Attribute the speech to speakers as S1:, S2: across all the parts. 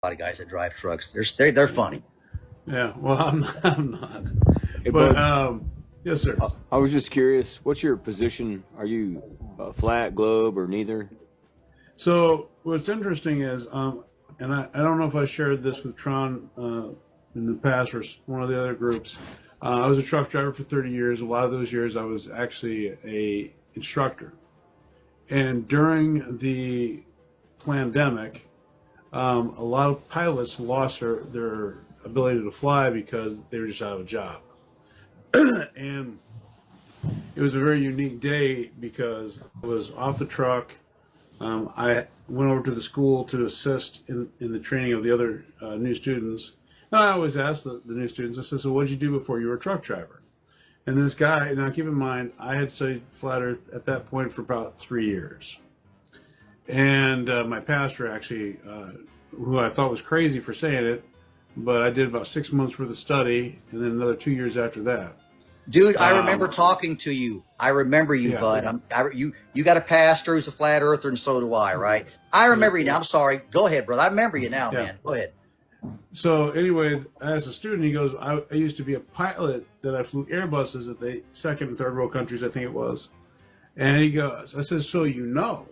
S1: A lot of guys that drive trucks. They're funny.
S2: Yeah, well, I'm not.
S3: Hey,
S2: But
S3: bud,
S2: yes, sir.
S3: I was just curious. What's your position? Are you flat, globe, or neither?
S2: So what's interesting is, and I don't know if I shared this with Tron in the past or one of the other groups. I was a truck driver for 30 years. A lot of those years, I was actually a instructor. And during the pandemic, a lot of pilots lost their ability to fly because they were just out of a job. And it was a very unique day because I was off the truck. I went over to the school to assist in the training of the other new students. And I always ask the new students, I said, so what did you do before you were a truck driver? And this guy, now keep in mind, I had studied flat earth at that point for about 3 years. And my pastor actually, who I thought was crazy for saying it, but I did about 6 months worth of study and then another 2 years after that.
S1: Dude, I remember talking to you. I remember you,
S2: Yeah.
S1: bud. You got a pastor who's a flat earther, and so do I, right? I remember you now. I'm sorry. Go ahead, brother. I remember you now,
S2: Yeah.
S1: man. Go ahead.
S2: So anyway, as a student, he goes, I used to be a pilot that I flew Airbuses at the second and third world countries, I think it was. And he goes, I said, so you know?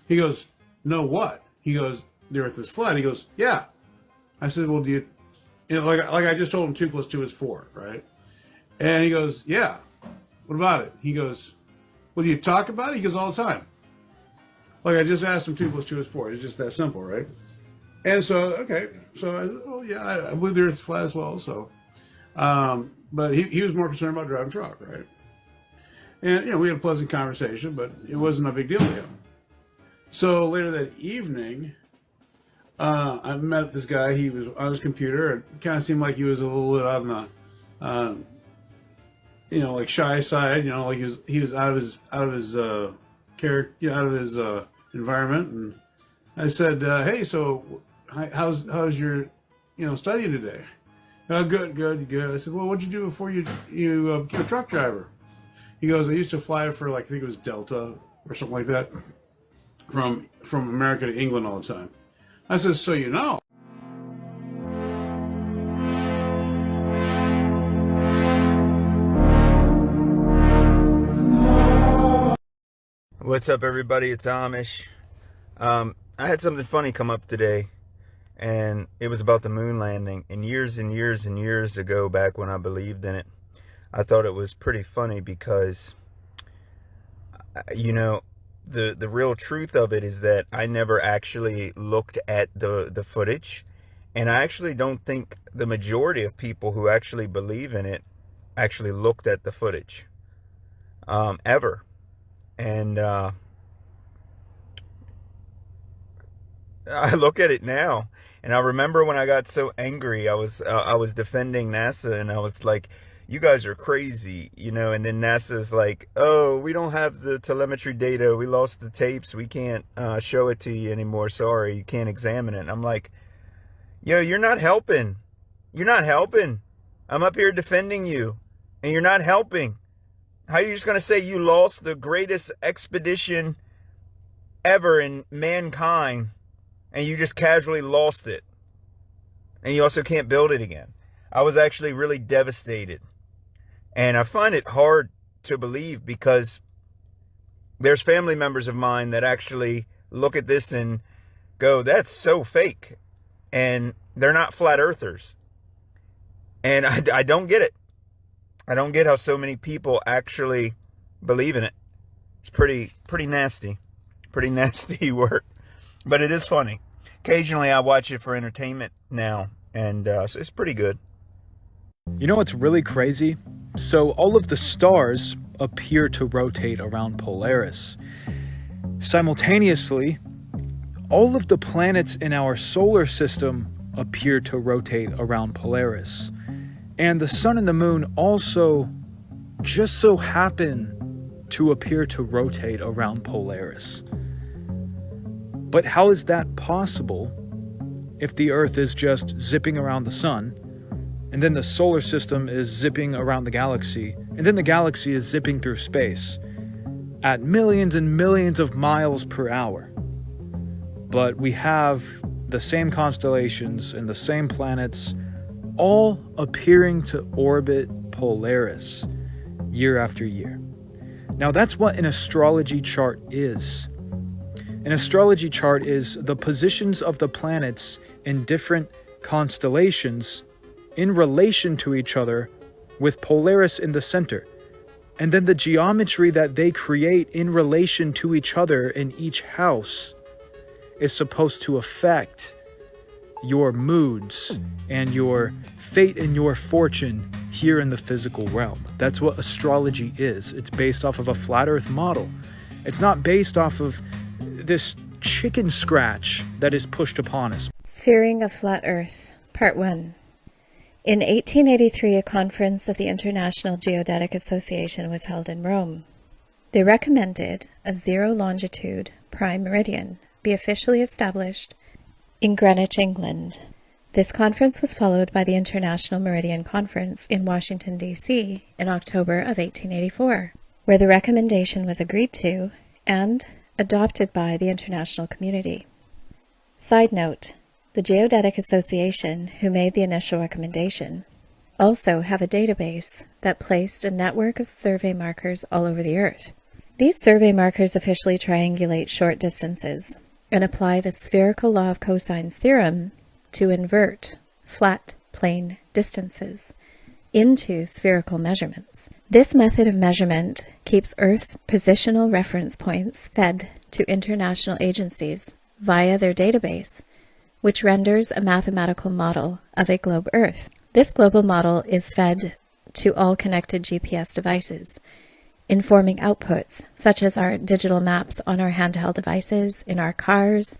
S2: He goes, know what? He goes, the earth is flat. He goes, yeah. I said, well, do you know, like I just told him 2 + 2 is 4, right? And he goes, yeah. What about it? He goes, well, do you talk about it? He goes, all the time. Like I just asked him 2 + 2 is 4. It's just that simple, right? And so, okay. So I said, oh, yeah, I believe the earth's flat as well. So, but he was more concerned about driving a truck, right? And, we had a pleasant conversation, but it wasn't a big deal to him. So later that evening, I met this guy. He was on his computer. It kind of seemed like he was a little bit on the, like shy side. Like he was out of his character, out of his environment. And I said, "Hey, so how's your studying today?" "Oh, good." I said, "Well, what'd you do before you became a truck driver?" He goes, "I used to fly for I think it was Delta or something like that, from America to England all the time." I said, "So you know."
S4: What's up, everybody? It's Amish. I had something funny come up today, and it was about the moon landing. And years ago, back when I believed in it, I thought it was pretty funny because, the real truth of it is that I never actually looked at the footage, and I actually don't think the majority of people who actually believe in it actually looked at the footage, ever. And I look at it now, and I remember when I got so angry, I was defending NASA, and I was like, "You guys are crazy," And then NASA's like, "Oh, we don't have the telemetry data. We lost the tapes. We can't show it to you anymore. Sorry, you can't examine it." And I'm like, "Yo, you're not helping. You're not helping. I'm up here defending you, and you're not helping. How are you just going to say you lost the greatest expedition ever in mankind, and you just casually lost it? And you also can't build it again?" I was actually really devastated. And I find it hard to believe because there's family members of mine that actually look at this and go, "That's so fake." And they're not flat earthers. And I don't get it. I don't get how so many people actually believe in it. It's pretty nasty. Pretty nasty work. But it is funny. Occasionally I watch it for entertainment now. And so it's pretty good.
S5: You know what's really crazy? So all of the stars appear to rotate around Polaris. Simultaneously, all of the planets in our solar system appear to rotate around Polaris. And the sun and the moon also just so happen to appear to rotate around Polaris. But how is that possible if the Earth is just zipping around the sun, and then the solar system is zipping around the galaxy, and then the galaxy is zipping through space at millions and millions of miles per hour? But we have the same constellations and the same planets, all appearing to orbit Polaris year after year. Now, that's what an astrology chart is. An astrology chart is the positions of the planets in different constellations in relation to each other, with Polaris in the center, and then the geometry that they create in relation to each other in each house is supposed to affect your moods and your fate and your fortune here in the physical realm. That's what astrology is. It's based off of a flat earth model. It's not based off of this chicken scratch that is pushed upon us.
S6: Sphering of Flat Earth, Part 1. In 1883, a conference of the International Geodetic Association was held in Rome. They recommended a zero longitude prime meridian be officially established in Greenwich, England. This conference was followed by the International Meridian Conference in Washington, D.C. in October of 1884, where the recommendation was agreed to and adopted by the international community. Side note, the Geodetic Association, who made the initial recommendation, also have a database that placed a network of survey markers all over the Earth. These survey markers officially triangulate short distances and apply the spherical law of cosine's theorem to invert flat plane distances into spherical measurements. This method of measurement keeps Earth's positional reference points fed to international agencies via their database, which renders a mathematical model of a globe Earth. This global model is fed to all connected GPS devices, informing outputs such as our digital maps on our handheld devices, in our cars,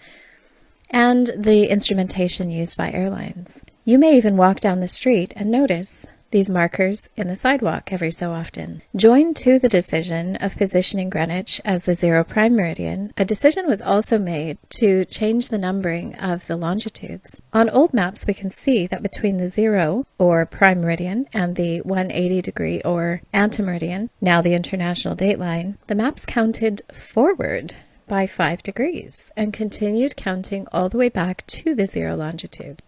S6: and the instrumentation used by airlines. You may even walk down the street and notice these markers in the sidewalk every so often. Joined to the decision of positioning Greenwich as the zero prime meridian, a decision was also made to change the numbering of the longitudes. On old maps, we can see that between the zero, or prime meridian, and the 180 degree, or antimeridian, now the international dateline, the maps counted forward by 5 degrees and continued counting all the way back to the zero longitude.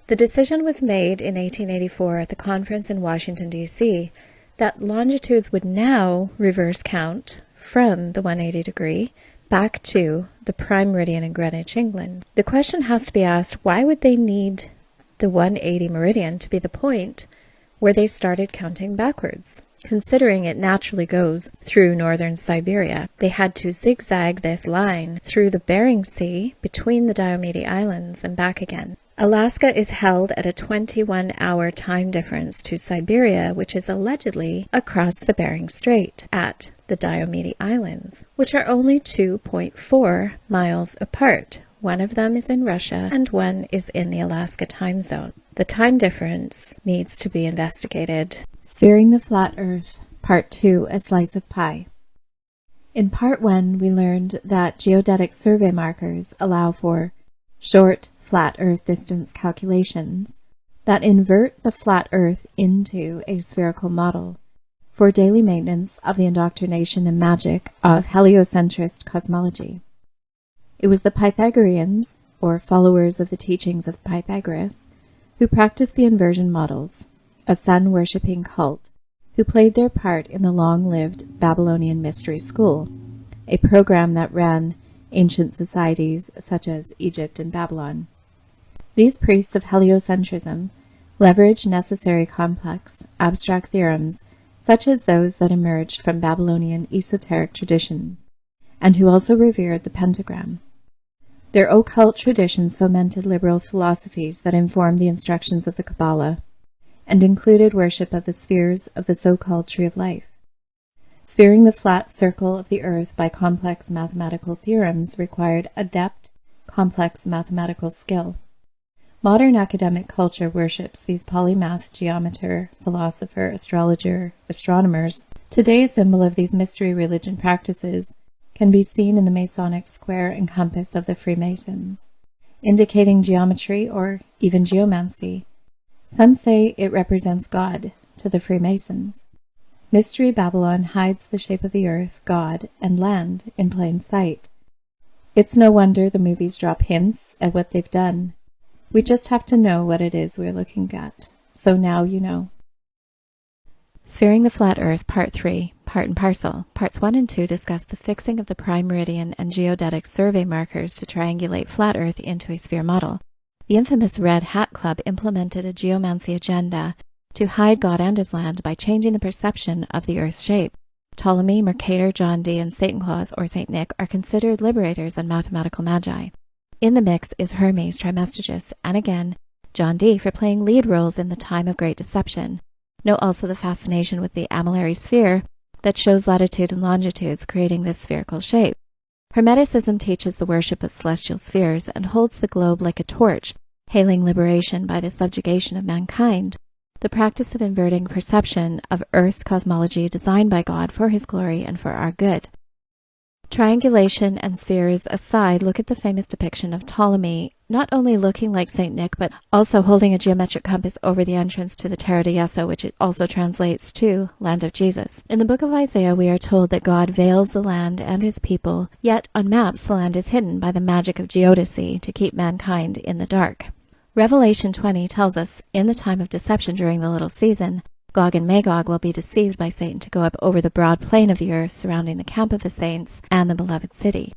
S6: The decision was made in 1884 at the conference in Washington, D.C., that longitudes would now reverse count from the 180 degree back to the prime meridian in Greenwich, England. The question has to be asked, why would they need the 180 meridian to be the point where they started counting backwards? Considering it naturally goes through northern Siberia, they had to zigzag this line through the Bering Sea between the Diomede Islands and back again. Alaska is held at a 21-hour time difference to Siberia, which is allegedly across the Bering Strait at the Diomede Islands, which are only 2.4 miles apart. One of them is in Russia and one is in the Alaska time zone. The time difference needs to be investigated. Sphering the Flat Earth, Part 2, A Slice of Pie. In Part 1, we learned that geodetic survey markers allow for short, flat Earth distance calculations that invert the flat Earth into a spherical model for daily maintenance of the indoctrination and magic of heliocentrist cosmology. It was the Pythagoreans, or followers of the teachings of Pythagoras, who practiced the inversion models, a sun-worshipping cult, who played their part in the long-lived Babylonian Mystery School, a program that ran ancient societies such as Egypt and Babylon. These priests of heliocentrism leveraged necessary complex, abstract theorems such as those that emerged from Babylonian esoteric traditions, and who also revered the pentagram. Their occult traditions fomented liberal philosophies that informed the instructions of the Kabbalah, and included worship of the spheres of the so-called Tree of Life. Sphering the flat circle of the Earth by complex mathematical theorems required adept, complex mathematical skill. Modern academic culture worships these polymath geometer, philosopher, astrologer, astronomers. Today, a symbol of these mystery religion practices can be seen in the Masonic square and compass of the Freemasons, indicating geometry or even geomancy. Some say it represents God to the Freemasons. Mystery Babylon hides the shape of the earth, God, and land in plain sight. It's no wonder the movies drop hints at what they've done. We just have to know what it is we're looking at. So now you know. Sphering the Flat Earth, Part 3, Part and Parcel. Parts 1 and 2 discuss the fixing of the prime meridian and geodetic survey markers to triangulate flat Earth into a sphere model. The infamous Red Hat Club implemented a geomancy agenda to hide God and his land by changing the perception of the Earth's shape. Ptolemy, Mercator, John Dee, and Satan Claus, or Saint Nick, are considered liberators and mathematical magi. In the mix is Hermes Trismegistus, and again, John Dee for playing lead roles in the time of great deception. Note also the fascination with the amillary sphere that shows latitude and longitudes, creating this spherical shape. Hermeticism teaches the worship of celestial spheres and holds the globe like a torch, hailing liberation by the subjugation of mankind, the practice of inverting perception of Earth's cosmology designed by God for his glory and for our good. Triangulation and spheres aside, look at the famous depiction of Ptolemy, not only looking like Saint Nick, but also holding a geometric compass over the entrance to the Terra de Yeso, which it also translates to Land of Jesus. In the book of Isaiah, we are told that God veils the land and his people, yet on maps the land is hidden by the magic of geodesy to keep mankind in the dark. Revelation 20 tells us, in the time of deception during the little season, Gog and Magog will be deceived by Satan to go up over the broad plain of the earth surrounding the camp of the saints and the beloved city.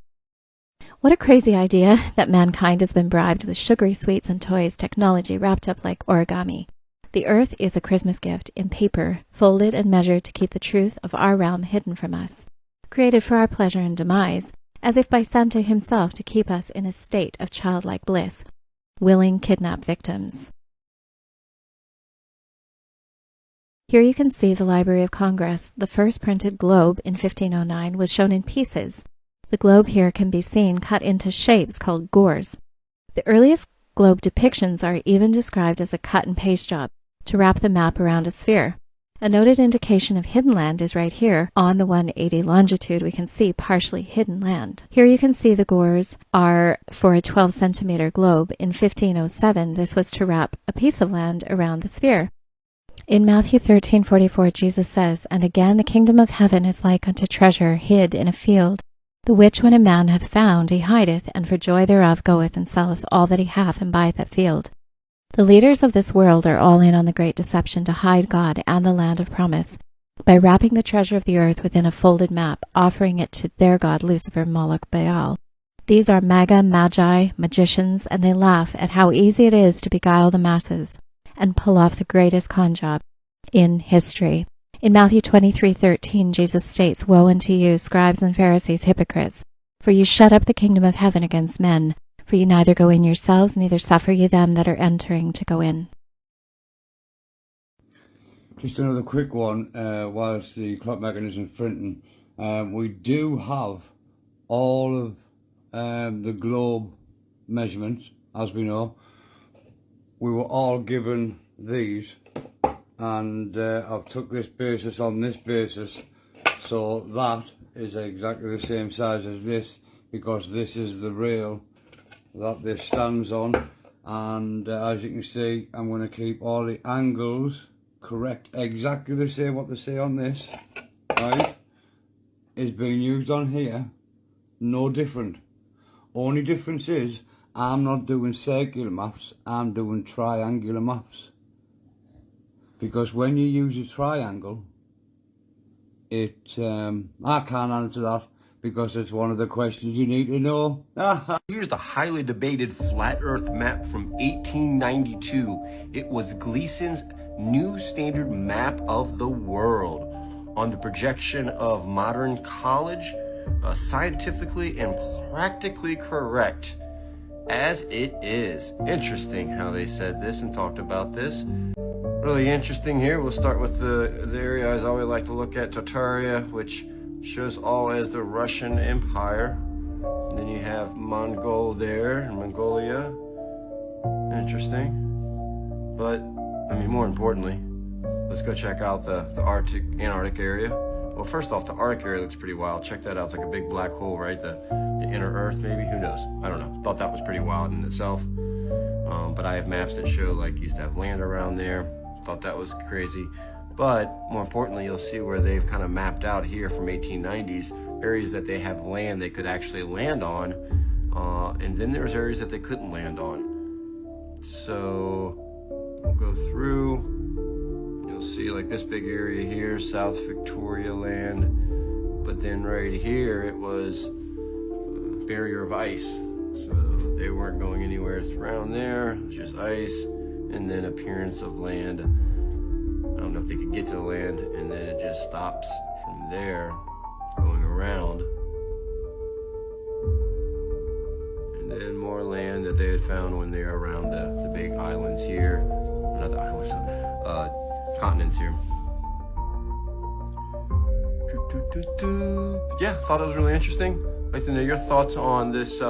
S6: What a crazy idea that mankind has been bribed with sugary sweets and toys technology wrapped up like origami. The earth is a Christmas gift in paper, folded and measured to keep the truth of our realm hidden from us, created for our pleasure and demise, as if by Santa himself to keep us in a state of childlike bliss, willing kidnap victims. Here you can see the Library of Congress. The first printed globe in 1509 was shown in pieces. The globe here can be seen cut into shapes called gores. The earliest globe depictions are even described as a cut and paste job to wrap the map around a sphere. A noted indication of hidden land is right here. On the 180 longitude, we can see partially hidden land. Here you can see the gores are for a 12-centimeter globe. In 1507, this was to wrap a piece of land around the sphere. In Matthew 13:44, Jesus says, "And again the kingdom of heaven is like unto treasure hid in a field, the which when a man hath found, he hideth, and for joy thereof goeth and selleth all that he hath, and buyeth that field." The leaders of this world are all in on the great deception to hide God and the land of promise, by wrapping the treasure of the earth within a folded map, offering it to their god Lucifer, Moloch, Baal. These are magi, magicians, and they laugh at how easy it is to beguile the masses and pull off the greatest con job in history. In Matthew 23:13, Jesus states, "Woe unto you, scribes and Pharisees, hypocrites! For you shut up the kingdom of heaven against men. For you neither go in yourselves, neither suffer ye them that are entering to go in."
S7: Just another quick one, whilst the clock mechanism is printing. We do have all of the globe measurements, as we know. We were all given these, and I've took this basis on this basis, so that is exactly the same size as this, because this is the rail that this stands on. And as you can see, I'm going to keep all the angles correct, exactly the same what they say on this, right, is being used on here, no different. Only difference is I'm not doing circular maths, I'm doing triangular maths. Because when you use a triangle, I can't answer that because it's one of the questions you need to know.
S8: Here's the highly debated flat earth map from 1892. It was Gleason's new standard map of the world. On the projection of modern college, scientifically and practically correct. As it is. Interesting how they said this and talked about this. Really interesting here. We'll start with the area I always like to look at, Tartaria, which shows all as the Russian Empire. And then you have there, Mongolia. Interesting. But, I mean, more importantly, let's go check out the Antarctic area. Well, first off, the Arctic area looks pretty wild. Check that out. It's like a big black hole, right? The inner Earth, maybe? Who knows? I don't know. Thought that was pretty wild in itself. But I have maps that show, like, used to have land around there. Thought that was crazy. But, more importantly, you'll see where they've kind of mapped out here from 1890s, areas that they have land they could actually land on. And then there's areas that they couldn't land on. So we'll go through. You'll see like this big area here, South Victoria land. But then right here, it was a barrier of ice. So they weren't going anywhere around there. It was just ice and then appearance of land. I don't know if they could get to the land, and then it just stops from there going around. And then more land that they had found when they were around the big islands here. Not the islands, continents here. Yeah, thought it was really interesting. I'd like to know your thoughts on this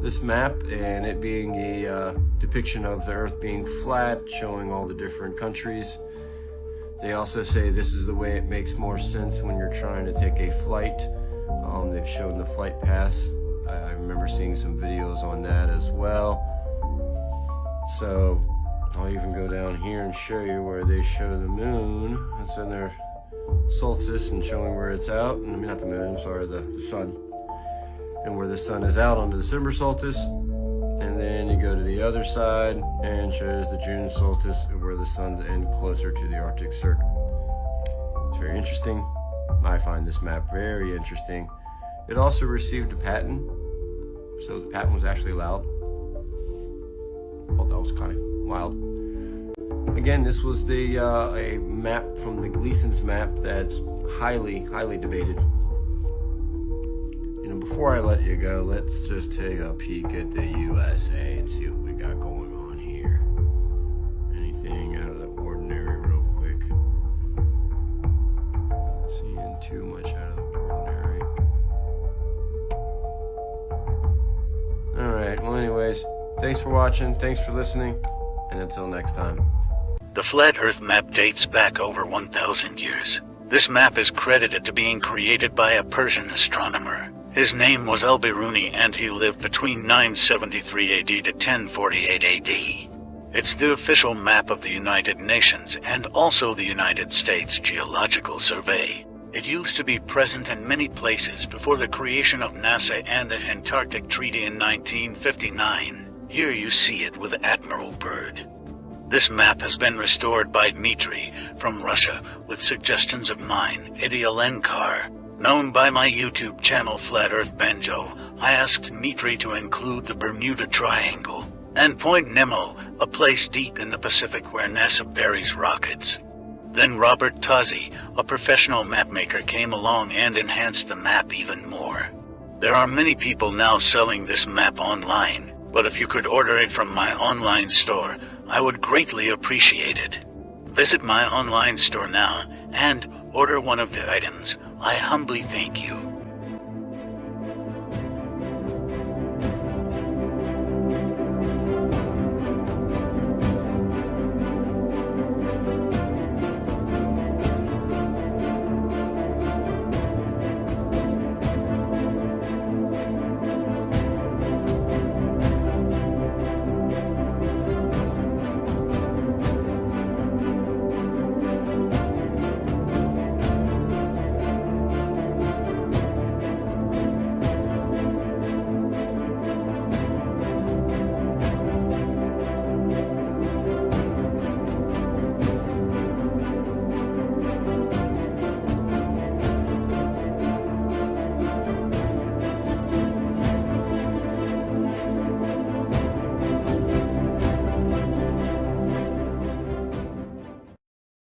S8: this map and it being a depiction of the Earth being flat, showing all the different countries. They also say this is the way it makes more sense when you're trying to take a flight. They've shown the flight paths. I remember seeing some videos on that as well. So I'll even go down here and show you where they show the moon. It's in their solstice and showing where it's out. I mean, not the moon, I'm sorry, the sun. And where the sun is out on the December solstice. And then you go to the other side and shows the June solstice where the sun's end closer to the Arctic Circle. It's very interesting. I find this map very interesting. It also received a patent, so the patent was actually allowed. Thought that was kind of wild. Again, this was the a map from the Gleason's map that's highly debated. You know, before I let you go, let's just take a peek at the USA and see what we got going on here. Anything out of the ordinary real quick? Not seeing too much out of the ordinary. Alright, well anyways, thanks for watching, thanks for listening, and until next time.
S9: The Flat Earth map dates back over 1,000 years. This map is credited to being created by a Persian astronomer. His name was Al-Biruni and he lived between 973 AD to 1048 AD. It's the official map of the United Nations and also the United States Geological Survey. It used to be present in many places before the creation of NASA and the Antarctic Treaty in 1959. Here you see it with Admiral Byrd. This map has been restored by Dmitry from Russia with suggestions of mine, Eddie Alenkar. Known by my YouTube channel Flat Earth Banjo, I asked Dmitry to include the Bermuda Triangle and Point Nemo, a place deep in the Pacific where NASA buries rockets. Then Robert Tozzi, a professional mapmaker, came along and enhanced the map even more. There are many people now selling this map online, but if you could order it from my online store, I would greatly appreciate it. Visit my online store now and order one of the items. I humbly thank you.